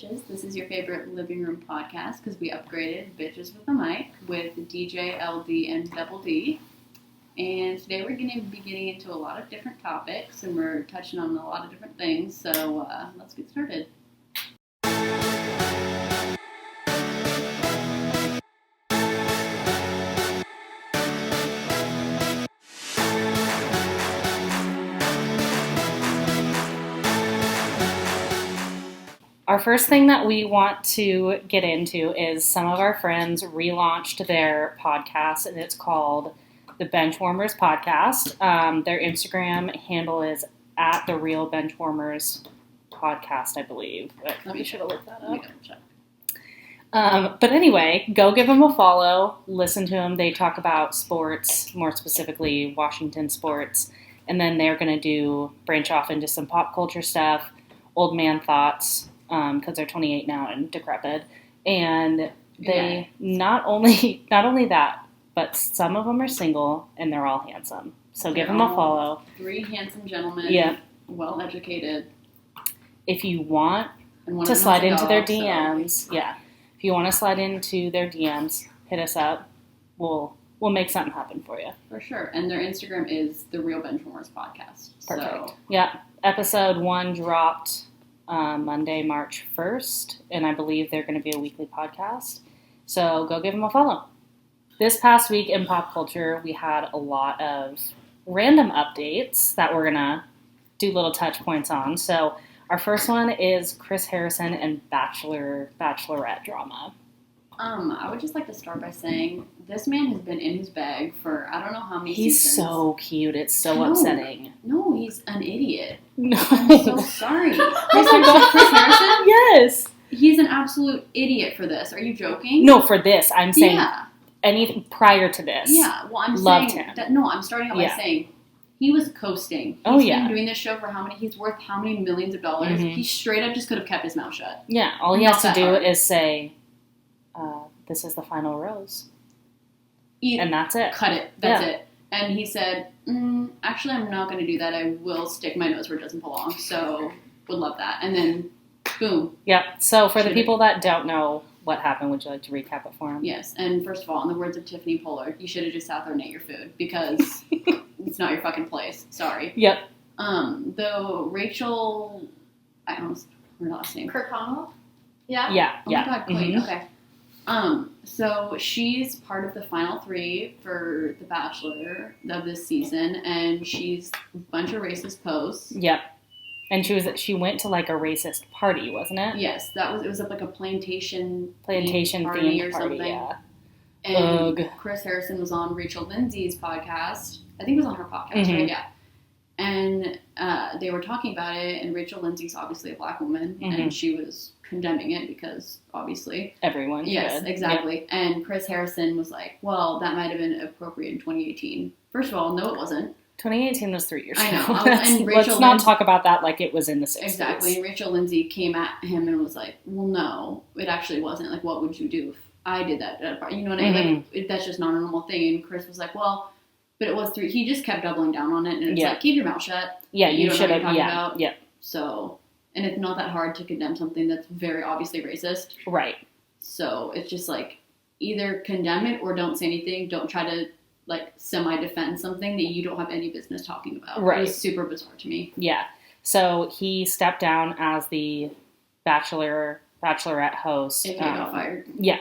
bitches. This is your favorite living room podcast because we upgraded Bitches with a Mic with DJ, LD, and Double D. And today we're going to be getting into a lot of different topics and we're touching on a lot of different things. So let's get started. Our first thing that we want to get into is some of our friends relaunched their podcast, and it's called the Benchwarmers Podcast. Their Instagram handle is at the Real Benchwarmers Podcast, I believe. But we should have looked that up. But anyway, go give them a follow. Listen to them. They talk about sports, more specifically Washington sports, and then they're going to branch off into some pop culture stuff, old man thoughts. Because they're 28 now and decrepit, and they not only that, but some of them are single and they're all handsome. So give them a follow. 3 handsome gentlemen, well educated. If you want to slide into their DMs, if you want to slide into their DMs, hit us up. We'll make something happen for you for sure. And their Instagram is the Real Benchwarmers Podcast. Perfect. So. Episode 1 dropped Monday, March 1st, and I believe they're going to be a weekly podcast. So go give them a follow. This past week in pop culture, we had a lot of random updates that we're going to do little touch points on. So our first one is Chris Harrison and Bachelorette drama. I would just like to start by saying this man has been in his bag for I don't know how many seasons. He's so cute. It's so upsetting. No, he's an idiot. No. I'm so sorry. Chris Harrison? Yes. He's an absolute idiot for this. Are you joking? No, for this. I'm saying anything prior to this. Yeah. Well, I'm loved saying him. I'm starting out by saying he was coasting. He's been doing this show for he's worth how many millions of dollars? Mm-hmm. He straight up just could have kept his mouth shut. Yeah. All he has to do is say, this is the final rose. And that's it. Cut it. That's it. And he said, actually, I'm not going to do that. I will stick my nose where it doesn't belong. So, would love that. And then, boom. Yep. So, for the people that don't know what happened, would you like to recap it for them? Yes. And first of all, in the words of Tiffany Pollard, you should have just sat there and ate your food because it's not your fucking place. Sorry. Yep. Though Rachel, I almost her last name. Kirkconnell? Yeah? Yeah. Oh my God, Queen. Mm-hmm. Okay. So she's part of the final 3 for The Bachelor of this season, and she's a bunch of racist posts. Yep. And she went to like a racist party, wasn't it? Yes, it was like a plantation themed party or something. Yeah. And Chris Harrison was on Rachel Lindsay's podcast. I think it was on her podcast, right? Yeah. And they were talking about it, and Rachel Lindsay's obviously a black woman, and she was condemning it because obviously everyone yes should. Exactly. Yep. And Chris Harrison was like, well, that might have been appropriate in 2018. First of all, no it wasn't. 2018 was 3 years ago. I know. And let's not talk about that like it was in the 60s. Exactly. And Rachel Lindsay came at him and was like, well, no, it actually wasn't. Like, what would you do if I did that at a party? You know what I mean? Like, that's just not a normal thing. And Chris was like, well, but it was 3. He just kept doubling down on it, and it's like, keep your mouth shut. Yeah, you don't should know have. what you're talking about. Yeah. So, and it's not that hard to condemn something that's very obviously racist. Right. So it's just like either condemn it or don't say anything. Don't try to like semi-defend something that you don't have any business talking about. Right. It was super bizarre to me. Yeah. So he stepped down as the Bachelorette host. If he got fired. Yeah.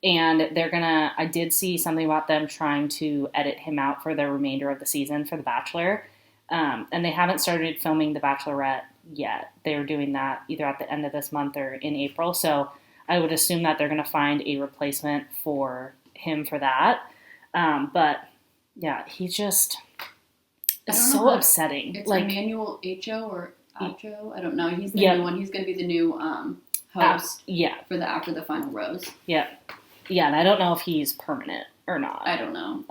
And I did see something about them trying to edit him out for the remainder of the season for The Bachelor. And they haven't started filming The Bachelorette yet. They were doing that either at the end of this month or in April. So I would assume that they're going to find a replacement for him for that. But yeah, he just is so upsetting. It's like Emmanuel Acho or Acho. I don't know. He's the new one. He's going to be the new host. For the After the Final Rose. Yeah. Yeah, and I don't know if he's permanent or not. I don't know.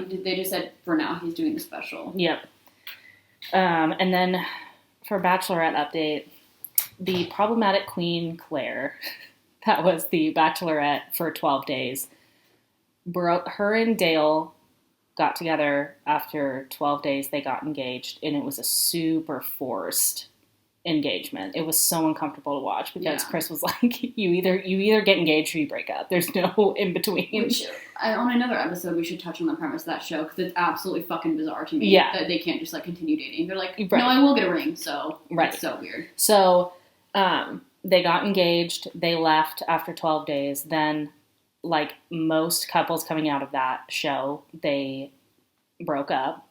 They just said for now he's doing the special. Yep. And then for Bachelorette update, the problematic queen Clare, that was the Bachelorette for 12 days, her and Dale got together after 12 days. They got engaged, and it was a super forced engagement. It was so uncomfortable to watch because Chris was like, you either get engaged or you break up. There's no in between. On another episode, we should touch on the premise of that show because it's absolutely fucking bizarre to me that they can't just like continue dating. They're like, no, I will get a ring. So it's so weird. So they got engaged. They left after 12 days. Then, like most couples coming out of that show, they broke up.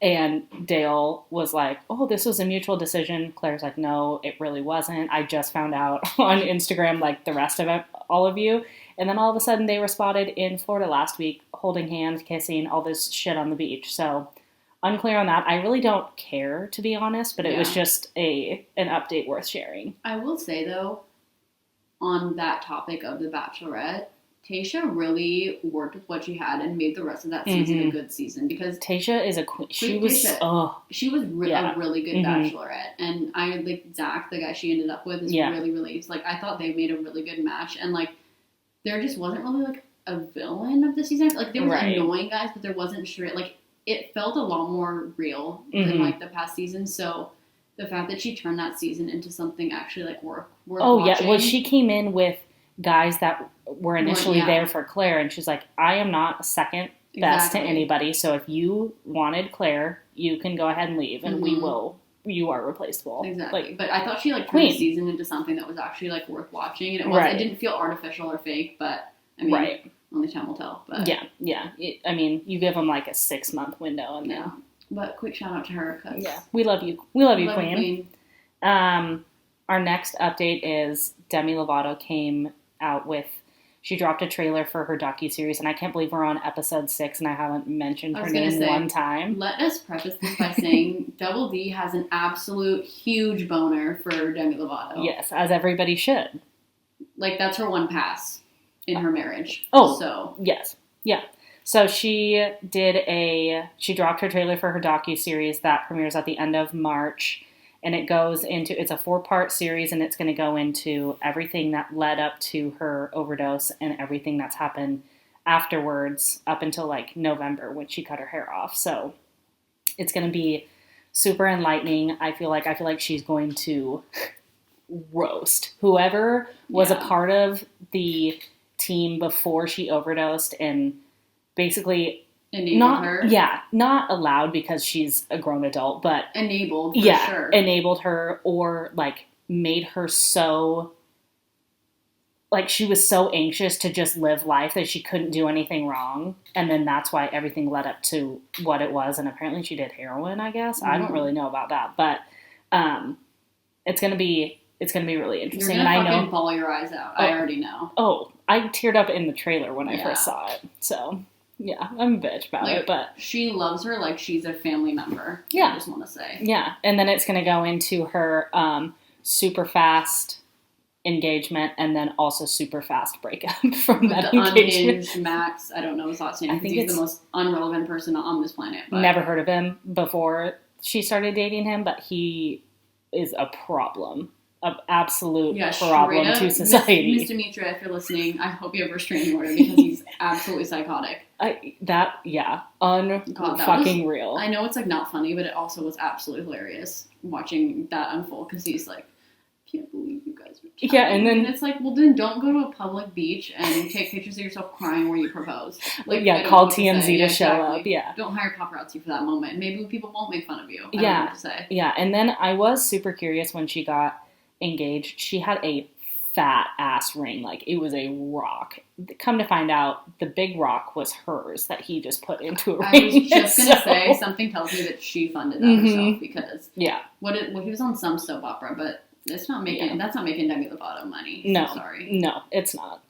And Dale was like, oh, this was a mutual decision. Claire's like, no, it really wasn't. I just found out on Instagram like the rest of it, all of you. And then all of a sudden they were spotted in Florida last week holding hands, kissing, all this shit on the beach. So unclear on that. I really don't care, to be honest, but it was just an update worth sharing. I will say, though, on that topic of The Bachelorette, Tayshia really worked with what she had and made the rest of that season a good season because Tayshia is a queen. She was a really good Bachelorette, and I like Zach, the guy she ended up with, is really like I thought they made a really good match, and like there just wasn't really like a villain of the season. Like there was annoying guys, but there wasn't straight. Like it felt a lot more real than like the past season. So the fact that she turned that season into something actually like worth watching. Well, she came in with guys that were initially there for Clare, and she's like, I am not second best to anybody, so if you wanted Clare, you can go ahead and leave, and you are replaceable. Exactly. Like, but I thought she like turned the season into something that was actually like worth watching, and it didn't feel artificial or fake, but I mean, only time will tell. But I mean, you give them like a 6-month window, and then but quick shout out to her, cause we love you, queen. Our next update is Demi Lovato came out with, she dropped a trailer for her docuseries, and I can't believe we're on episode 6 and I haven't mentioned her name one time. Let us preface this by saying Double D has an absolute huge boner for Demi Lovato. Yes, as everybody should. Like, that's her one pass in her marriage. Oh, so yes. Yeah. So she dropped her trailer for her docuseries that premieres at the end of March. And it's a 4-part series, and it's going to go into everything that led up to her overdose and everything that's happened afterwards up until like November when she cut her hair off. So it's going to be super enlightening. I feel like she's going to roast whoever was a part of the team before she overdosed and basically enabled her. Yeah, not allowed because she's a grown adult, but enabled for sure. Enabled her, or like made her so like she was so anxious to just live life that she couldn't do anything wrong, and then that's why everything led up to what it was. And apparently she did heroin, I guess. I don't really know about that, but it's gonna be really interesting. You're gonna fucking bawl your eyes out. I already know. Oh, I teared up in the trailer when I first saw it. So yeah, I'm a bitch about it, but she loves her like she's a family member. Yeah, I just want to say. Yeah, and then it's gonna go into her super fast engagement and then also super fast breakup from that engagement. Unhinged Max, I don't know his last name. I think he's the most unrelevant person on this planet. But. Never heard of him before she started dating him, but he is a problem. An absolute problem to society. Mr. Mitra, if you're listening, I hope you have a restraining order because he's absolutely psychotic. Fucking real. I know it's like not funny, but it also was absolutely hilarious watching that unfold because he's like, I can't believe you guys are chatting. Yeah, and then it's like, well, then don't go to a public beach and take pictures of yourself crying where you propose. Like, call TMZ to show up. Yeah, don't hire paparazzi for that moment. Maybe people won't make fun of you. I don't know what to say. Yeah, and then I was super curious when she got engaged. She had a fat ass ring, like it was a rock. Come to find out, the big rock was hers that he just put into a ring. I was just gonna say, something tells me that she funded that herself because he was on some soap opera, but it's not making that's not making Demi Lovato money. No, so sorry, no, it's not.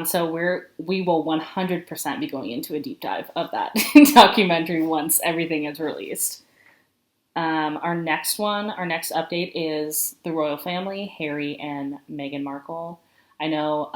So we will 100% be going into a deep dive of that documentary once everything is released. Our next update is the royal family, Harry and Meghan Markle. I know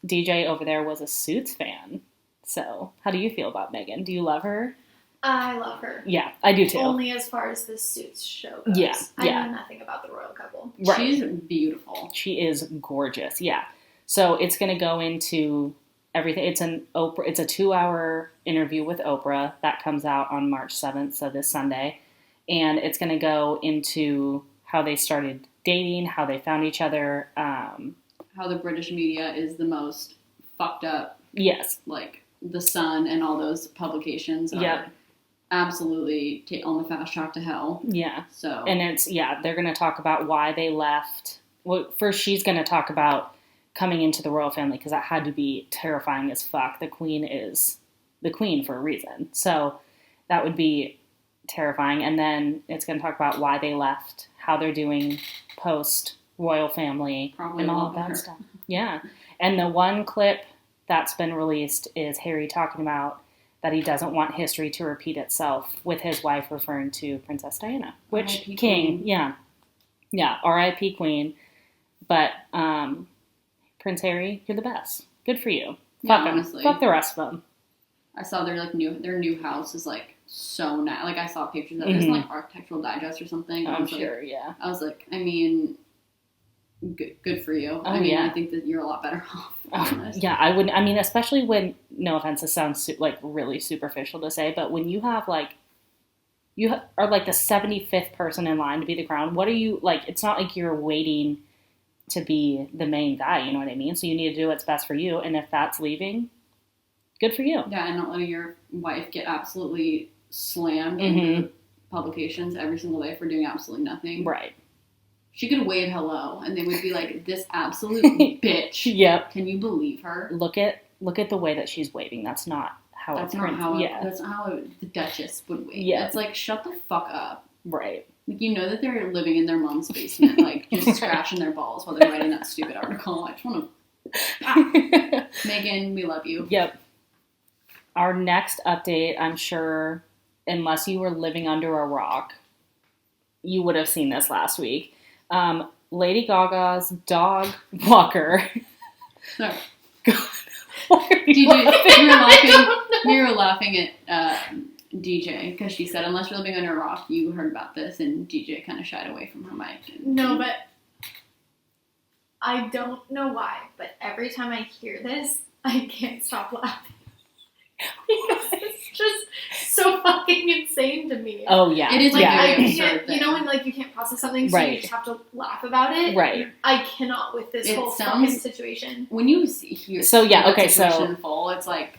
DJ over there was a Suits fan. So how do you feel about Meghan? Do you love her? I love her. Yeah, I do too. Only as far as the Suits show goes. Yeah. I know nothing about the royal couple. Right. She's beautiful. She is gorgeous. Yeah. So it's going to go into everything. It's a 2-hour interview with Oprah that comes out on March 7th, so this Sunday. and it's going to go into how they started dating, how they found each other. How the British media is the most fucked up. Yes. Like, The Sun and all those publications are absolutely on the fast track to hell. Yeah. So. And they're going to talk about why they left. Well, first she's going to talk about coming into the royal family, because that had to be terrifying as fuck. The queen is the queen for a reason. So that would be terrifying. And then it's going to talk about why they left, how they're doing post royal family, Probably and all of that stuff. Yeah. And the one clip that's been released is Harry talking about that he doesn't want history to repeat itself, with his wife referring to Princess Diana. Which, R.I.P. King, Queen. yeah, R.I.P. Queen. But Prince Harry, you're the best. Good for you. Yeah, Fuck 'em. honestly. Fuck the rest of them. I saw their new house is like so nice. Like I saw pictures of it. It was in, like Architectural Digest or something. I'm sure, yeah. I was like, I mean, good for you. Oh, I mean, yeah. I think that you're a lot better off. Honest. Yeah, I wouldn't. I mean, especially when, no offense, this sounds like really superficial to say, but when you have like, are like the 75th person in line to be the crown, what are you, like, it's not like you're waiting to be the main guy, you know what I mean? So you need to do what's best for you, and if that's leaving, good for you. Yeah, and not letting your wife get absolutely slammed in the publications every single day for doing absolutely nothing. Right. She could wave hello, and they would be like, "This absolute bitch." Yep. Can you believe her? Look at the way that she's waving. That's not how That's a not prince. how. Yeah. That's not how the Duchess would wave. Yeah. It's like, shut the fuck up. Right. Like, you know that they're living in their mom's basement, like just scratching their balls while they're writing that stupid article. I just want to. Meghan, we love you. Yep. Our next update, I'm sure, unless you were living under a rock, you would have seen this last week. Lady Gaga's dog walker. Sorry. We were laughing at DJ because she said, unless you're living under a rock, you heard about this, and DJ kind of shied away from her mic. No, but I don't know why, but every time I hear this, I can't stop laughing. Because it's just so fucking insane to me. Oh, yeah. It is Like, a I very can't, absurd thing. you know when like you can't process something, so Right. you just have to laugh about it? Right. I cannot with this It whole sounds- fucking situation. When you hear So, yeah, that okay, so- situation full, it's like,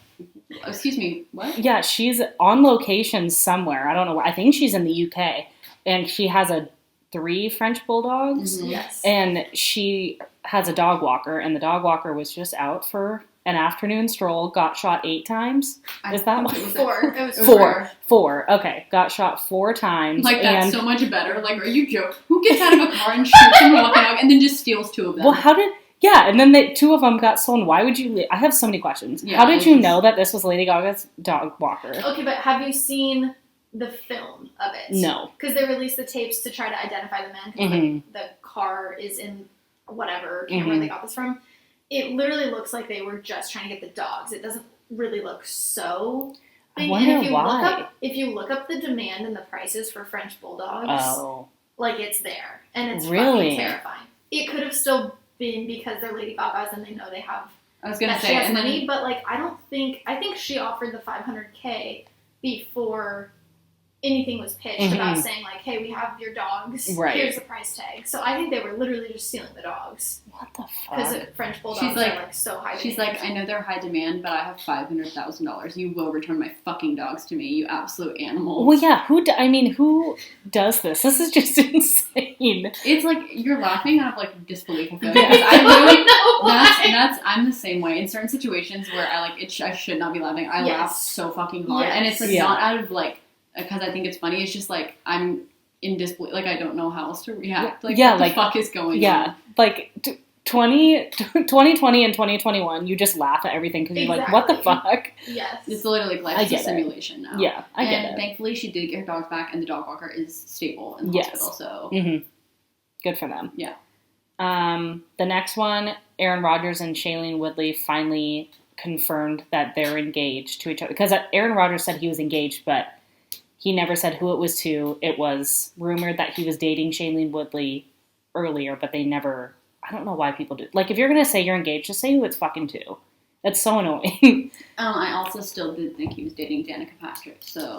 excuse me, what? Yeah, she's on location somewhere. I don't know where. I think she's in the UK. And she has 3 French bulldogs. Mhm. Yes. And she has a dog walker. And the dog walker was just out for an afternoon stroll. Got shot 8 times. Is that what? what? It was 4. It was 4. 4. Okay. Got shot 4 times. Like, that's and, so much better. Like, are you joking? Who gets out of a car and shoots them walking out and then just steals 2 of them? well, how did... Yeah, and then 2 of them got stolen. Why would you... I have so many questions. Yeah, how did it's you just- know that this was Lady Gaga's dog walker? Okay, but have you seen the film of it? No. Because they released the tapes to try to identify the men. 'Cause, like, the car is in whatever camera they got this from. It literally looks like they were just trying to get the dogs. It doesn't really look so I big. wonder And why. if you look up the demand and the prices for French bulldogs, Oh. like it's there. And it's Really? fucking terrifying. It could have still been because they're Lady Gaga's and they know they have I was going to that she say, has and money, then, but like I think she offered the $500K before anything was pitched about saying like, hey, we have your dogs, Right. here's the price tag. So I think they were literally just stealing the dogs What the because fuck? French bulldogs She's like- are like so high. she's demand. like, I know they're high demand, but I have $500,000. You will return my fucking dogs to me, you absolute animal. Well, yeah, who does this? This is just insane. It's like, you're laughing out of, like, disbelief of it. Yeah. Because I really... No, why? I'm the same way in certain situations where I should not be laughing. I Yes. laugh so fucking hard, Yes. and it's like Yeah. not out of like because I think it's funny. It's just like I'm in disbelief. Like I don't know how else to react. Like Yeah, what the like- fuck is going Yeah, on? like 2020 and 2021, you just laugh at everything because you're like, what the Exactly. fuck? Yes. It's literally like I life's a get it. simulation now. Yeah, I get and it. thankfully, she did get her dogs back, and the dog walker is stable in the Yes. hospital. So Good for them. Yeah. The next one, Aaron Rodgers and Shailene Woodley finally confirmed that they're engaged to each other. Because Aaron Rodgers said he was engaged, but he never said who it was to. It was rumored that he was dating Shailene Woodley earlier, but they never... I don't know why people do... Like, if you're going to say you're engaged, just say who it's fucking to. That's so annoying. I also still did think he was dating Danica Patrick. So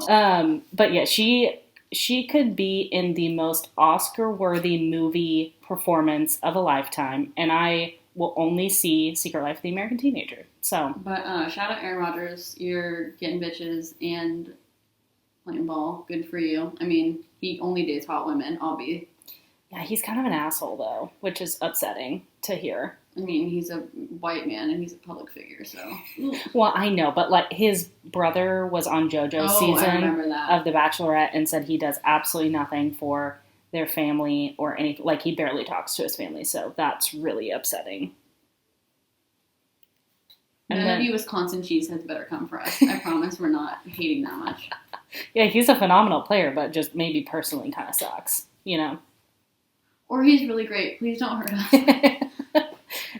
But yeah, she she could be in the most Oscar-worthy movie performance of a lifetime, and I will only see Secret Life of the American Teenager. So, but shout out Aaron Rodgers. You're getting bitches and playing ball. Good for you. I mean, he only dates hot women, obviously. Yeah, he's kind of an asshole, though, which is upsetting to hear. I mean, he's a white man and he's a public figure, so. Well, I know, but like his brother was on JoJo's season of The Bachelorette and said he does absolutely nothing for their family or anything. Like, he barely talks to his family, so that's really upsetting. None of you Wisconsin cheeseheads better come for us. I promise we're not hating that much. Yeah, he's a phenomenal player, but just maybe personally kind of sucks, you know? Or he's really great. Please don't hurt us.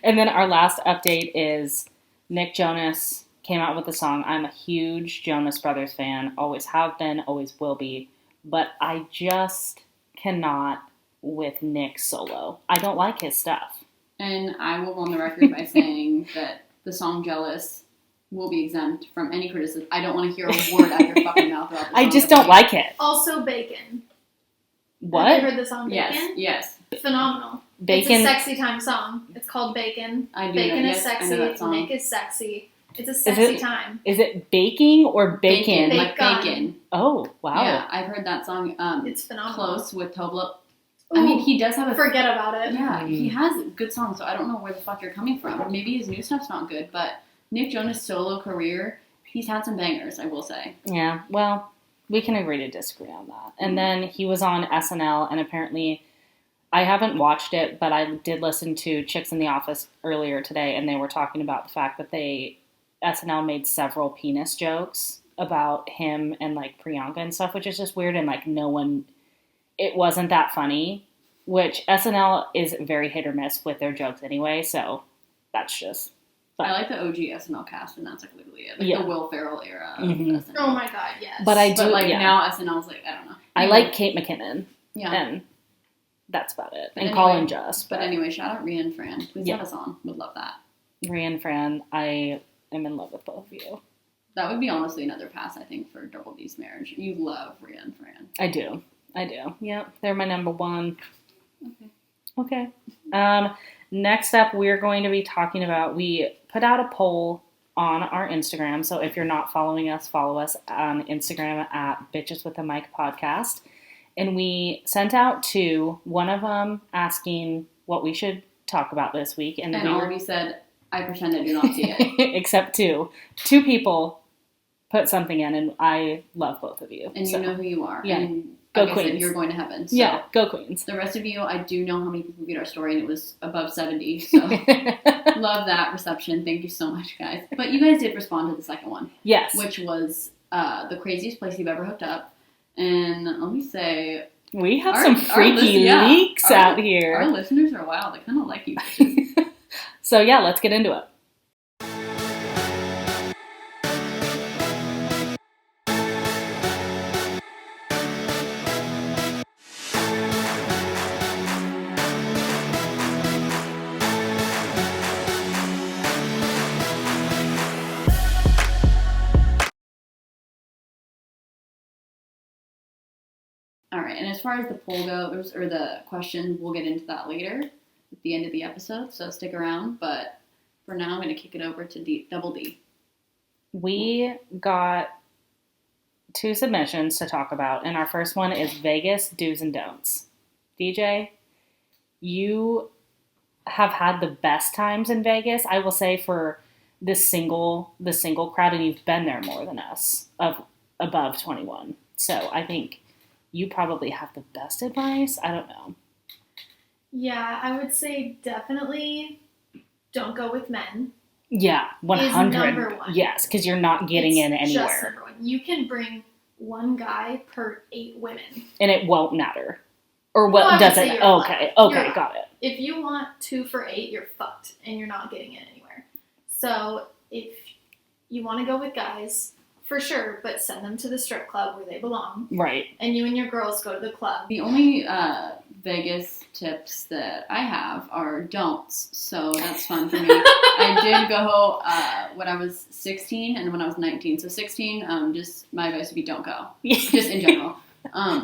And then our last update is Nick Jonas came out with a song. I'm a huge Jonas Brothers fan. Always have been, always will be. But I just cannot with Nick solo. I don't like his stuff. And I will go on the record by saying that the song Jealous will be exempt from any criticism. I don't want to hear a word out of your fucking mouth about the song. I just don't like it. Also, Bacon. What? Have you heard the song Bacon? Yes. Phenomenal. Bacon. It's a sexy time song. It's called Bacon. Bacon is sexy. Nick is sexy. It's a sexy time. Is it baking or bacon? Like bacon. Oh, wow. Yeah, I've heard that song. It's phenomenal. Close with Toblo. Ooh, I mean, he does have a... Forget about it. Yeah, he has good songs, so I don't know where the fuck you're coming from. Maybe his new stuff's not good, but Nick Jonas' solo career, he's had some bangers, I will say. Yeah, well, we can agree to disagree on that. And then he was on SNL, and apparently, I haven't watched it, but I did listen to Chicks in the Office earlier today, and they were talking about the fact that SNL made several penis jokes about him and, like, Priyanka and stuff, which is just weird, and, like, it wasn't that funny, which SNL is very hit or miss with their jokes anyway, so that's just... But, I like the OG SNL cast, and that's like literally it. Like the Will Ferrell era of SNL. Oh my god, yes. But now SNL's like, I don't know. I like Kate McKinnon. Yeah. And that's about it. But and anyway, Colin Just. But anyway, shout out Rhea and Fran. Please have us on. Would love that. Rhea and Fran, I am in love with both of you. That would be honestly another pass, I think, for Double D's marriage. You love Rhea and Fran. I do. Yep, they're my number one. Okay. Next up, we're going to be talking about, we put out a poll on our Instagram. So if you're not following us, follow us on Instagram at Bitches with a Mic Podcast. And we sent out one of them asking what we should talk about this week. And all of you said, I pretend I do not see it. Except two. Two people put something in, and I love both of you. And you know who you are. Yeah. And go like Queens. I said, you're going to heaven. So yeah, go Queens. The rest of you, I do know how many people viewed our story, and it was above 70. So love that reception. Thank you so much, guys. But you guys did respond to the second one. Yes. Which was the craziest place you've ever hooked up. And let me say... We have some freaky leaks out here. Our listeners are wild. They kind of like you bitches. So yeah, let's get into it. Alright, and as far as the poll goes, or the question, we'll get into that later at the end of the episode, so stick around. But for now, I'm going to kick it over to Double D. We got 2 submissions to talk about, and our first one is Vegas do's and don'ts. DJ, you have had the best times in Vegas, I will say, for the single crowd, and you've been there more than us, of above 21. So I think you probably have the best advice. I don't know. Yeah, I would say definitely don't go with men. Yeah, 100. Is number one. Yes, because you're not getting in anywhere. Just number one. You can bring one guy per 8 women. And it won't matter. Or what doesn't? Okay, got it. If you want 2 for 8, you're fucked, and you're not getting in anywhere. So if you want to go with guys, for sure, but send them to the strip club where they belong. Right. And you and your girls go to the club. The only Vegas tips that I have are don'ts, so that's fun for me. I did go when I was 16 and when I was 19. So 16, just my advice would be don't go. Just in general.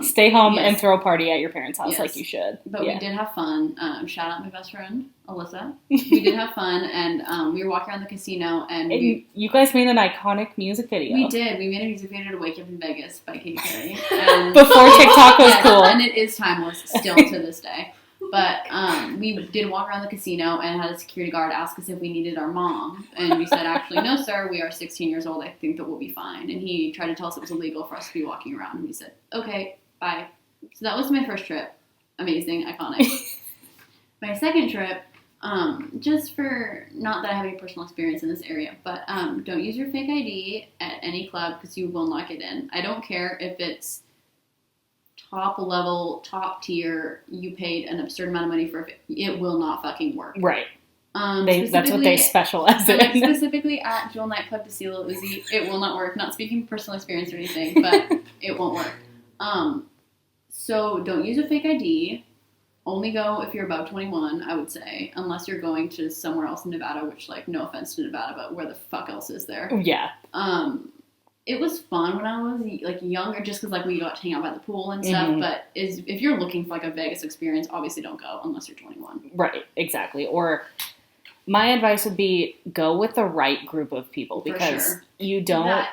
Stay home yes. and throw a party at your parents' house Yes. like you should. But we did have fun. Shout out my best friend, Alyssa. We did have fun, and we were walking around the casino, and you guys made an iconic music video. We did. We made a music video to Wake Up in Vegas by Katy Perry. And before TikTok was cool. And it is timeless still to this day. But we did walk around the casino and had a security guard ask us if we needed our mom. And we said, actually, no, sir, we are 16 years old. I think that we'll be fine. And he tried to tell us it was illegal for us to be walking around. And we said, okay, bye. So that was my first trip. Amazing, iconic. My second trip, just for, not that I have any personal experience in this area, but don't use your fake ID at any club because you will not get in. I don't care if it's top level, top tier, you paid an absurd amount of money for it will not fucking work. Right. That's what they specialize in. Specifically at Jewel Nightclub to see Lil Uzi, it will not work. Not speaking from personal experience or anything, but it won't work. So don't use a fake ID. Only go if you're above 21, I would say, unless you're going to somewhere else in Nevada, which, like, no offense to Nevada, but where the fuck else is there? Yeah. It was fun when I was, like, younger, just because, like, we got to hang out by the pool and stuff, but if you're looking for, like, a Vegas experience, obviously don't go unless you're 21. Right, exactly. Or my advice would be go with the right group of people because you don't...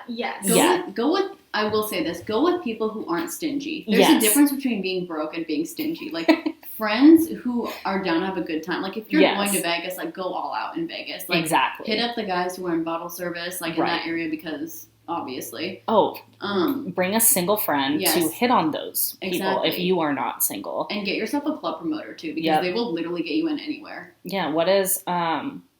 Go with, I will say this, go with people who aren't stingy. There's a difference between being broke and being stingy. Like, friends who are down to have a good time. Like, if you're going to Vegas, like, go all out in Vegas. Like, exactly. Hit up the guys who are in bottle service, like, in that area because... Obviously. Bring a single friend to hit on those people if you are not single. And get yourself a club promoter too, because they will literally get you in anywhere. Yeah, what is,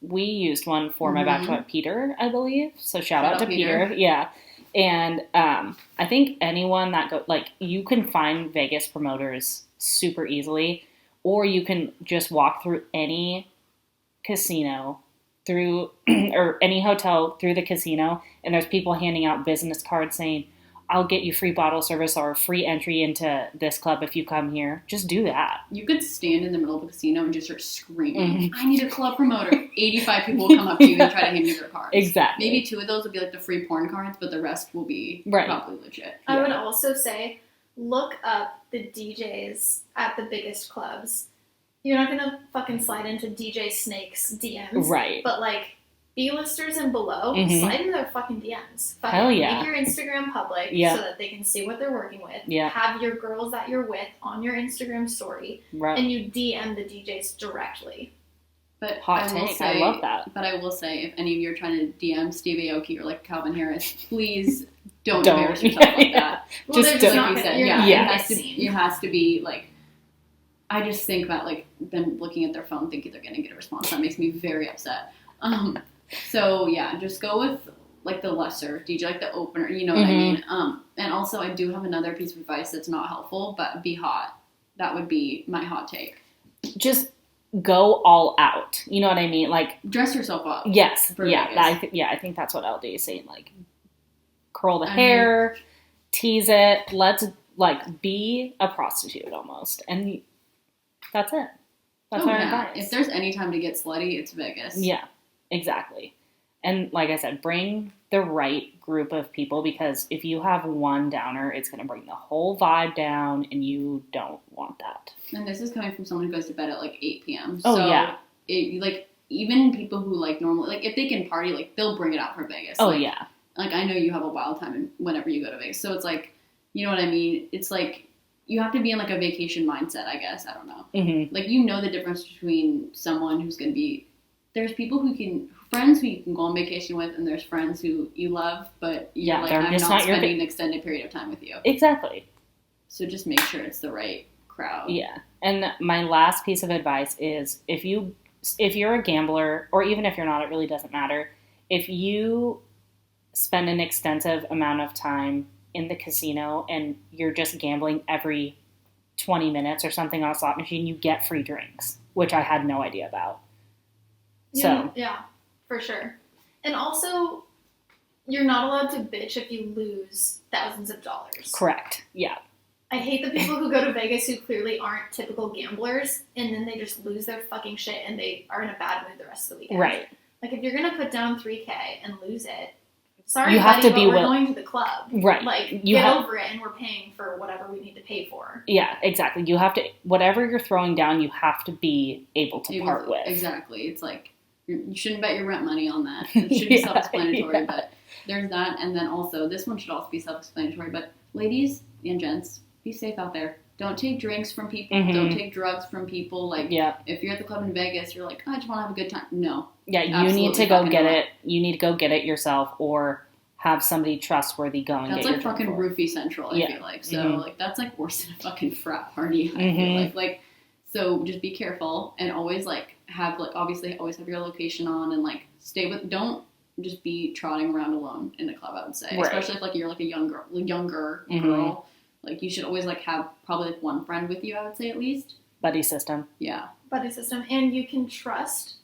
we used one for my Bachelorette Peter, I believe. So shout out to Peter. Yeah. And I think anyone that you can find Vegas promoters super easily, or you can just walk through any casino through or any hotel through the casino, and there's people handing out business cards saying, I'll get you free bottle service or free entry into this club if you come here. Just do that. You could stand in the middle of the casino and just start screaming, I need a club promoter. 85 people will come up to you and try to hand you their cards. Exactly. Maybe 2 of those will be like the free porn cards, but the rest will be probably legit. I would also say, look up the DJs at the biggest clubs. You're not gonna fucking slide into DJ Snake's DMs. Right. But, like, B-listers and below, slide into their fucking DMs. Hell yeah. Make your Instagram public so that they can see what they're working with. Yeah. Have your girls that you're with on your Instagram story. Right. And you DM the DJs directly. But Hot take. I love that. But I will say, if any of you are trying to DM Steve Aoki or, like, Calvin Harris, please don't embarrass yourself like that. Well, just don't. Like you said. It has to be, like, I just think about, like, them looking at their phone thinking they're going to get a response. That makes me very upset. So, yeah, just go with, like, the lesser DJ, like the opener, you know what I mean? And also, I do have another piece of advice that's not helpful, but be hot. That would be my hot take. Just go all out. You know what I mean? Like, dress yourself up. Yes. I think that's what LD is saying. Like, curl the hair, tease it. Let's, like, be a prostitute almost. And that's it. That's our advice. If there's any time to get slutty, it's Vegas. Yeah, exactly. And like I said, bring the right group of people, because if you have one downer, it's going to bring the whole vibe down, and you don't want that. And this is coming from someone who goes to bed at like 8 p.m. Oh, so yeah. Like, even people who, like, normally, like, if they can party, like, they'll bring it out for Vegas. Oh, like, yeah. Like, I know you have a wild time whenever you go to Vegas. So it's like, you know what I mean? It's like, you have to be in, like, a vacation mindset, I guess. I don't know. Like, you know the difference between someone who's going to be... There's people friends who you can go on vacation with, and there's friends who you love, but you're like, I'm not spending an extended period of time with you. Exactly. So just make sure it's the right crowd. Yeah. And my last piece of advice is, if you're a gambler, or even if you're not, it really doesn't matter. If you spend an extensive amount of time in the casino and you're just gambling every 20 minutes or something on a slot machine, you get free drinks, which I had no idea about. Yeah, for sure. And also, you're not allowed to bitch if you lose thousands of dollars. Correct. Yeah. I hate the people who go to Vegas who clearly aren't typical gamblers, and then they just lose their fucking shit and they are in a bad mood the rest of the weekend. Right. Like, if you're going to put down $3K and lose it, sorry, you have buddy, to be but we're willing. going to the club. Right. Like, You get have- over it, and we're paying for whatever we need to pay for. Yeah, exactly. You have to, whatever you're throwing down, you have to be able to part with. Exactly. It's like, you shouldn't bet your rent money on that. It should be self-explanatory, but there's that. And then also, this one should also be self-explanatory, but ladies and gents, be safe out there. Don't take drinks from people. Mm-hmm. Don't take drugs from people. Like, Yeah. if you're at the club in Vegas, you're like, I just want to have a good time. No. Yeah, you Absolutely need to go fucking get not. it. You need to go get it yourself, or have somebody trustworthy go and That's get like your fucking drink for it. roofie central, I Yeah. feel like. So, Mhm. like, that's like worse than a fucking frat party, I Mhm. feel like. Like, so just be careful and always, like, have, like, obviously always have your location on and, like, don't just be trotting around alone in the club, I would say. Right. Especially if, like, you're, like, a younger Mhm. girl. Like, you should always, like, have probably, like, one friend with you, I would say, at least. Buddy system. Yeah. Buddy system. And you can trust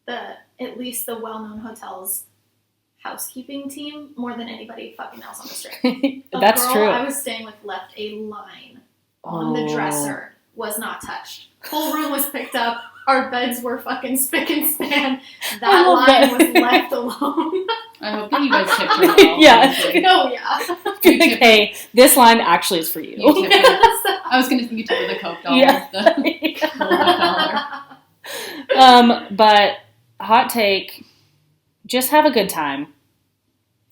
at least the well-known hotel's housekeeping team more than anybody fucking else on the strip. The That's girl true. I was staying with left a line on the dresser, was not touched. Whole room was picked up. Our beds were fucking spick and span. I That love line that. was left alone. I hope that you guys tipped her well. Yeah. honestly. Oh yeah. Like, hey, this line actually is for you. You tipped her. I was going to think you tipped her the Coke dollar. Yeah. The $1. But hot take, just have a good time.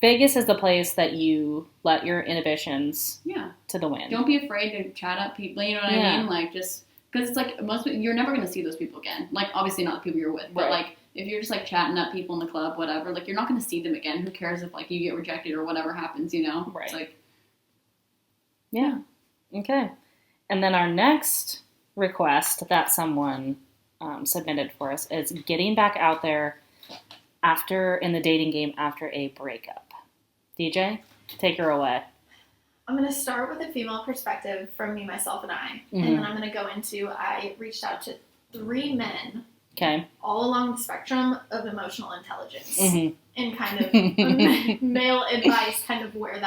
Vegas is the place that you let your inhibitions Yeah. to the wind. Don't be afraid to chat up people. You know what Yeah. I mean? Like, just because it's like you're never gonna see those people again. Like, obviously not the people you're with, but Right. like if you're just like chatting up people in the club, whatever, like you're not gonna see them again. Who cares if like you get rejected or whatever happens? You know? Right. It's like Yeah. Okay. And then our next request that someone submitted for us is getting back out there in the dating game after a breakup. DJ, take her away. I'm going to start with a female perspective from me, myself, and I. Mhm. And then I'm going to go into, I reached out to 3 men Okay. all along the spectrum of emotional intelligence. Mm-hmm. And kind of male advice, kind of where